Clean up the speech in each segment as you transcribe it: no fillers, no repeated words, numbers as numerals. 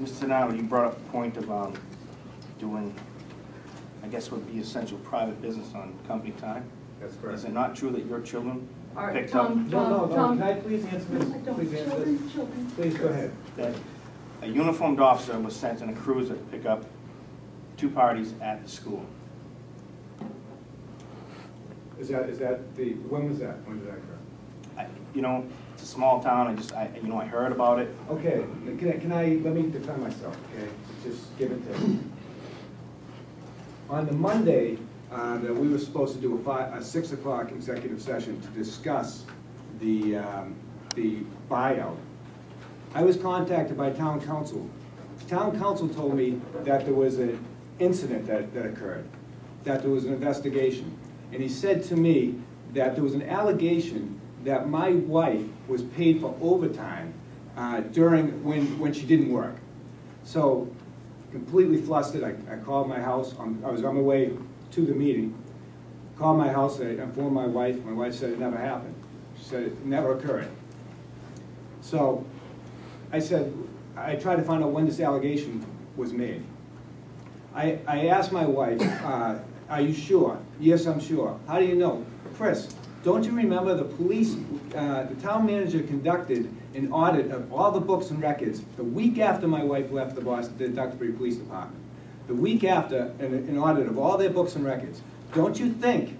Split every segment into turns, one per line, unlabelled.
Mr. Donato, you brought up the point of doing, I guess would be essential private business on company time.
That's correct.
Is it not true that your children picked
Tom,
up?
No. Can I please answer this? Please answer this. Please go ahead.
That a uniformed officer was sent in a cruiser to pick up 2 parties at the school.
Is that the, when was that? When did that occur?
You know, it's a small town. I heard about it.
Okay, let me defend myself, okay? Just give it to me. On the Monday, that we were supposed to do a 6 o'clock executive session to discuss the buyout, I was contacted by town council. Town council told me that there was an incident that occurred, that there was an investigation. And he said to me that there was an allegation that my wife was paid for overtime when she didn't work. So, completely flustered, I called my house. I was on my way to the meeting. Called my house, I informed my wife. My wife said it never happened. She said it never occurred. So, I tried to find out when this allegation was made. I asked my wife, are you sure? Yes, I'm sure. How do you know? Chris, don't you remember the town manager conducted an audit of all the books and records the week after my wife left the Duxbury Police Department. The week after, an audit of all their books and records. Don't you think,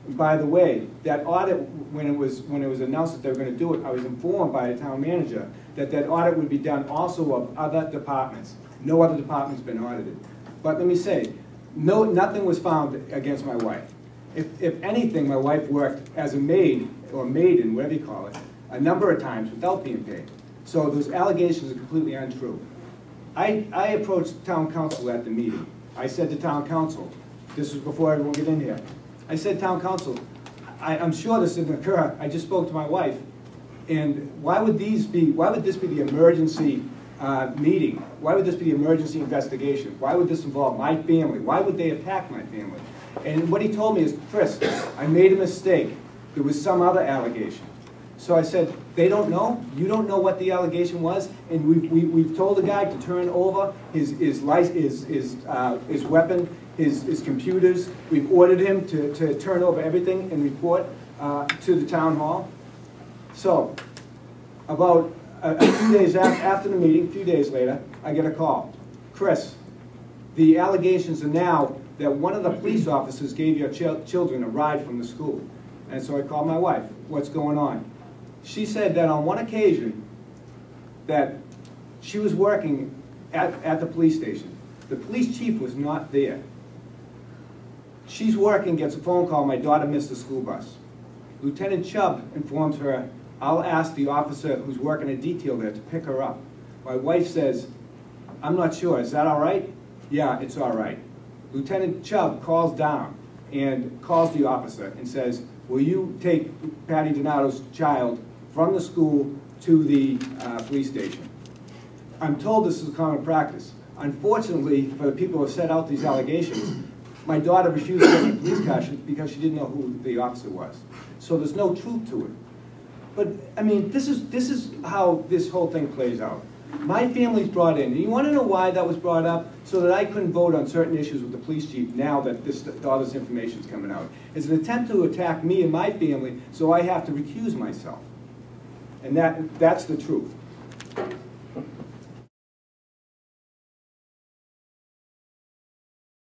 by the way, that audit, when it was announced that they were going to do it, I was informed by the town manager that audit would be done also of other departments. No other department's been audited. But let me say, nothing was found against my wife. If anything, my wife worked as a maid, or maiden, whatever you call it, a number of times without being paid. So those allegations are completely untrue. I approached town council at the meeting. I said to town council, this was before everyone get in here, I said, town council, I'm sure this didn't occur. I just spoke to my wife. And why would this be the emergency meeting? Why would this be the emergency investigation? Why would this involve my family? Why would they attack my family? And what he told me is, Chris, I made a mistake. There was some other allegation. So I said, they don't know? You don't know what the allegation was? And we've told the guy to turn over his weapon, his computers. We've ordered him to turn over everything and report to the town hall. So about a few days after the meeting, a few days later, I get a call. Chris, the allegations are now that one of the police officers gave your children a ride from the school. And so I called my wife. What's going on? She said that on one occasion that she was working at the police station. The police chief was not there. She's working, gets a phone call, my daughter missed the school bus. Lieutenant Chubb informs her, I'll ask the officer who's working a detail there to pick her up. My wife says, I'm not sure, is that all right? Yeah, it's all right. Lieutenant Chubb calls down and calls the officer and says, will you take Patty Donato's child from the school to the police station? I'm told this is a common practice. Unfortunately, for the people who have set out these allegations, my daughter refused to get in the police car because she didn't know who the officer was. So there's no truth to it. But, I mean, this is how this whole thing plays out. My family's brought in. And you want to know why that was brought up? So that I couldn't vote on certain issues with the police chief now that all this information is coming out. It's an attempt to attack me and my family, so I have to recuse myself. And that's the truth.